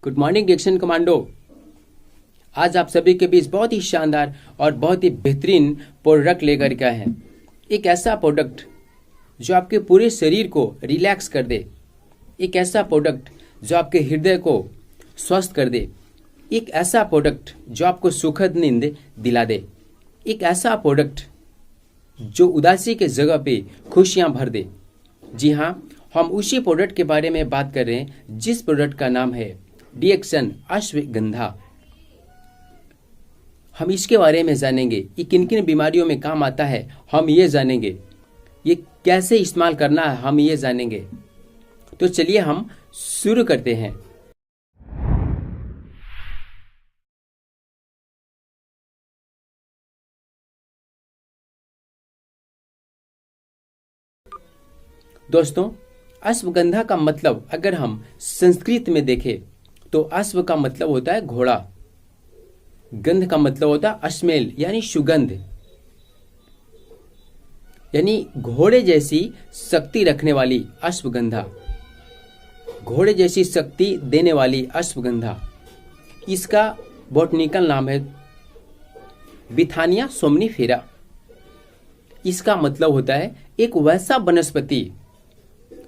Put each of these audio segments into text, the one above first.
Good morning action commando. आज आप सभी के बीच बहुत ही शानदार और बहुत ही बेहतरीन प्रोडक्ट लेकर के आए हैं। एक ऐसा प्रोडक्ट जो आपके पूरे शरीर को रिलैक्स कर दे, एक ऐसा प्रोडक्ट जो आपके हृदय को स्वस्थ कर दे, एक ऐसा प्रोडक्ट जो आपको सुखद नींद दिला दे, एक ऐसा प्रोडक्ट जो उदासी के जगह पे खुशियां भर दे। जी हाँ, हम उसी प्रोडक्ट के बारे में बात कर रहे हैं जिस प्रोडक्ट का नाम है डीएक्शन अश्वगंधा। हम इसके बारे में जानेंगे, ये किन किन बीमारियों में काम आता है हम ये जानेंगे, ये कैसे इस्तेमाल करना है हम ये जानेंगे। तो चलिए हम शुरू करते हैं। दोस्तों, अश्वगंधा का मतलब अगर हम संस्कृत में देखें तो अश्व का मतलब होता है घोड़ा, गंध का मतलब होता है अश्मेल यानी सुगंध, यानी घोड़े जैसी शक्ति रखने वाली अश्वगंधा, घोड़े जैसी शक्ति देने वाली अश्वगंधा। इसका बॉटनिकल नाम है बिथानिया सोमनीफेरा। इसका मतलब होता है एक वैसा वनस्पति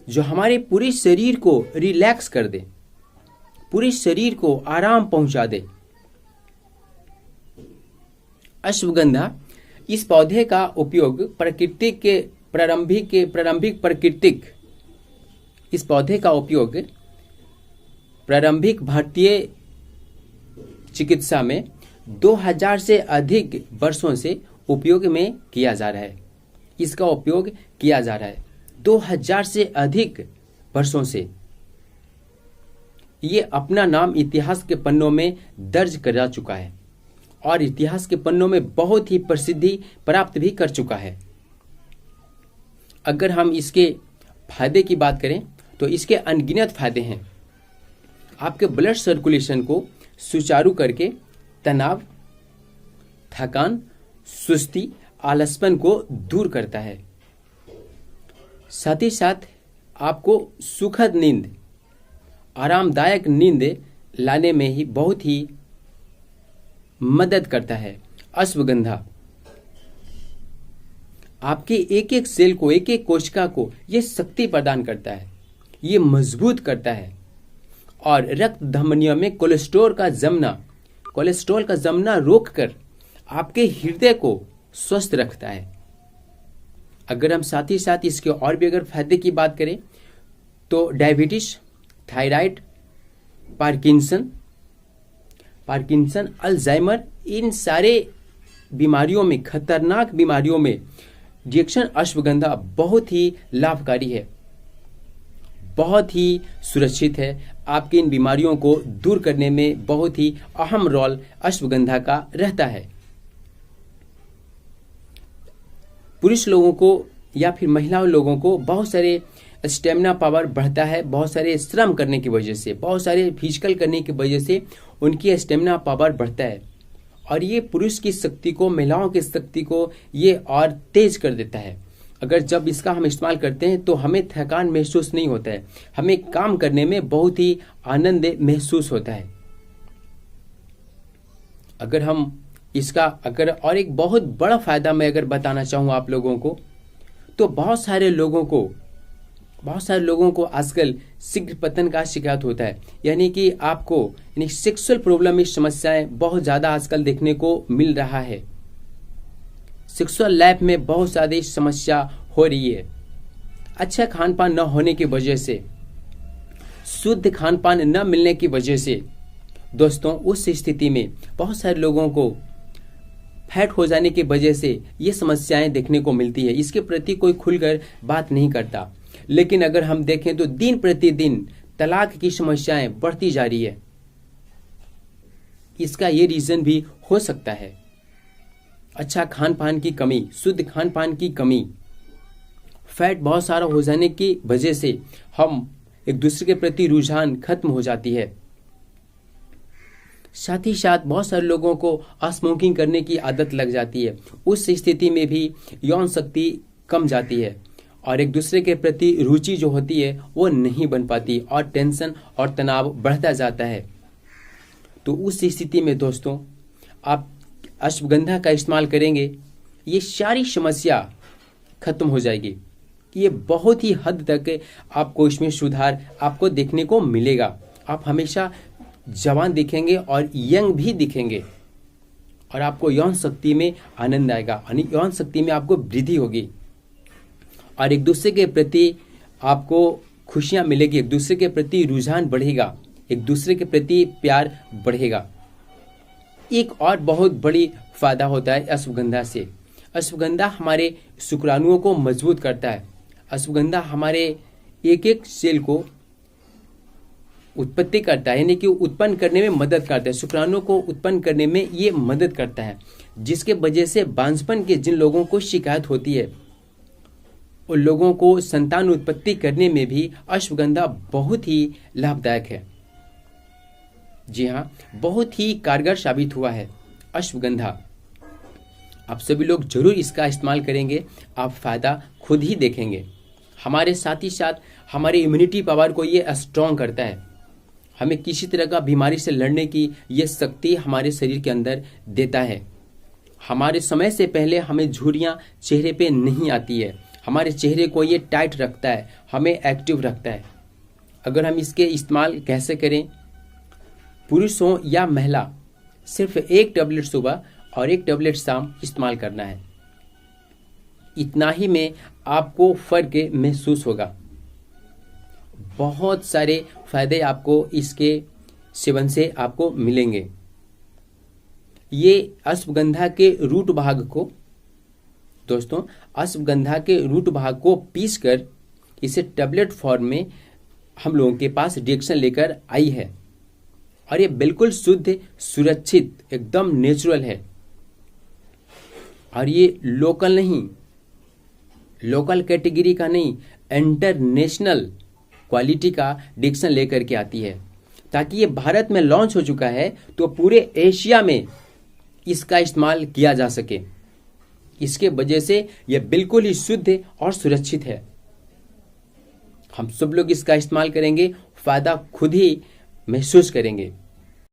जो हमारे पूरे शरीर को रिलैक्स कर दे, पूरे शरीर को आराम पहुंचा दे। अश्वगंधा इस पौधे का उपयोग इस पौधे का उपयोग प्रारंभिक भारतीय चिकित्सा में 2000 से अधिक वर्षों से उपयोग में किया जा रहा है। इसका उपयोग किया जा रहा है 2000 से अधिक वर्षों से। ये अपना नाम इतिहास के पन्नों में दर्ज करा चुका है और इतिहास के पन्नों में बहुत ही प्रसिद्धि प्राप्त भी कर चुका है। अगर हम इसके फायदे की बात करें तो इसके अनगिनत फायदे हैं। आपके ब्लड सर्कुलेशन को सुचारू करके तनाव, थकान, सुस्ती, आलसपन को दूर करता है। साथ ही साथ आपको सुखद नींद, आरामदायक नींद लाने में ही बहुत ही मदद करता है। अश्वगंधा आपके एक एक सेल को, एक एक कोशिका को यह शक्ति प्रदान करता है, ये मजबूत करता है और रक्त धमनियों में कोलेस्ट्रॉल का जमना रोककर आपके हृदय को स्वस्थ रखता है। अगर हम साथ ही साथ इसके और भी अगर फायदे की बात करें तो डायबिटीज, थायराइड, पार्किंसन, अल्जाइमर, इन सारे बीमारियों में, खतरनाक बीमारियों में डीएक्शन अश्वगंधा बहुत ही लाभकारी है, बहुत ही सुरक्षित है। आपकी इन बीमारियों को दूर करने में बहुत ही अहम रोल अश्वगंधा का रहता है। पुरुष लोगों को या फिर महिला लोगों को बहुत सारे स्टेमिना पावर बढ़ता है, बहुत सारे श्रम करने की वजह से, बहुत सारे फिजिकल करने की वजह से उनकी स्टेमिना पावर बढ़ता है और ये पुरुष की शक्ति को, महिलाओं की शक्ति को ये और तेज कर देता है। अगर जब इसका हम इस्तेमाल करते हैं तो हमें थकान महसूस नहीं होता है, हमें काम करने में बहुत ही आनंद महसूस होता है। अगर और एक बहुत बड़ा फायदा मैं अगर बताना चाहूँ आप लोगों को, तो बहुत सारे लोगों को आजकल शीघ्र पतन का शिकायत होता है, यानी कि आपको सेक्सुअल प्रॉब्लम में समस्याएं बहुत ज्यादा आजकल देखने को मिल रहा है। सेक्सुअल लाइफ में बहुत ज्यादा समस्या हो रही है। अच्छा खान पान न होने की वजह से, शुद्ध खान पान न मिलने की वजह से दोस्तों, उस स्थिति में बहुत सारे लोगों को फैट हो जाने की वजह से ये समस्याएं देखने को मिलती है। इसके प्रति कोई खुलकर बात नहीं करता, लेकिन अगर हम देखें तो दिन प्रतिदिन तलाक की समस्याएं बढ़ती जा रही है। इसका ये रीजन भी हो सकता है अच्छा खान पान की कमी, शुद्ध खान पान की कमी, फैट बहुत सारा हो जाने की वजह से हम एक दूसरे के प्रति रुझान खत्म हो जाती है। साथ ही साथ बहुत सारे लोगों को स्मोकिंग करने की आदत लग जाती है। उस स्थिति में भी यौन शक्ति कम जाती है और एक दूसरे के प्रति रुचि जो होती है वो नहीं बन पाती और टेंशन और तनाव बढ़ता जाता है। तो उस स्थिति में दोस्तों आप अश्वगंधा का इस्तेमाल करेंगे, ये सारी समस्या खत्म हो जाएगी। ये बहुत ही हद तक आपको इसमें सुधार आपको देखने को मिलेगा। आप हमेशा जवान दिखेंगे और यंग भी दिखेंगे और आपको यौन शक्ति में आनंद आएगा, यौन शक्ति में आपको वृद्धि होगी और एक दूसरे के प्रति आपको खुशियां मिलेगी, एक दूसरे के प्रति रुझान बढ़ेगा, एक दूसरे के प्रति प्यार बढ़ेगा। एक और बहुत बड़ी फायदा होता है अश्वगंधा से। अश्वगंधा हमारे शुक्राणुओं को मजबूत करता है। अश्वगंधा हमारे एक एक सेल को उत्पत्ति करता है, यानी कि उत्पन्न करने में मदद करता है, शुक्राणुओं को उत्पन्न करने में ये मदद करता है, जिसके वजह से बांझपन के जिन लोगों को शिकायत होती है उन लोगों को संतान उत्पत्ति करने में भी अश्वगंधा बहुत ही लाभदायक है। जी हाँ, बहुत ही कारगर साबित हुआ है अश्वगंधा। आप सभी लोग जरूर इसका इस्तेमाल करेंगे, आप फायदा खुद ही देखेंगे। हमारे साथ ही साथ हमारी इम्यूनिटी पावर को ये स्ट्रॉन्ग करता है, हमें किसी तरह का बीमारी से लड़ने की ये शक्ति हमारे शरीर के अंदर देता है। हमारे समय से पहले हमें झुर्रियां चेहरे पे नहीं आती है, हमारे चेहरे को ये टाइट रखता है, हमें एक्टिव रखता है। अगर हम इसके इस्तेमाल कैसे करें, पुरुष हो या महिला, सिर्फ 1 टैबलेट सुबह और 1 टैबलेट शाम इस्तेमाल करना है। इतना ही में आपको फर्क महसूस होगा। बहुत सारे फायदे आपको इसके सेवन से आपको मिलेंगे। ये अश्वगंधा के रूट भाग को दोस्तों, अश्वगंधा के रूट भाग को पीसकर इसे टैबलेट फॉर्म में हम लोगों के पास डिएक्शन लेकर आई है और ये बिल्कुल शुद्ध, सुरक्षित, एकदम नेचुरल है और ये लोकल नहीं, लोकल कैटेगरी का नहीं, इंटरनेशनल क्वालिटी का डिएक्शन लेकर के आती है। ताकि ये भारत में लॉन्च हो चुका है तो पूरे एशिया में इसका इस्तेमाल किया जा सके। इसके वजह से यह बिल्कुल ही शुद्ध और सुरक्षित है। हम सब लोग इसका इस्तेमाल करेंगे, फायदा खुद ही महसूस करेंगे।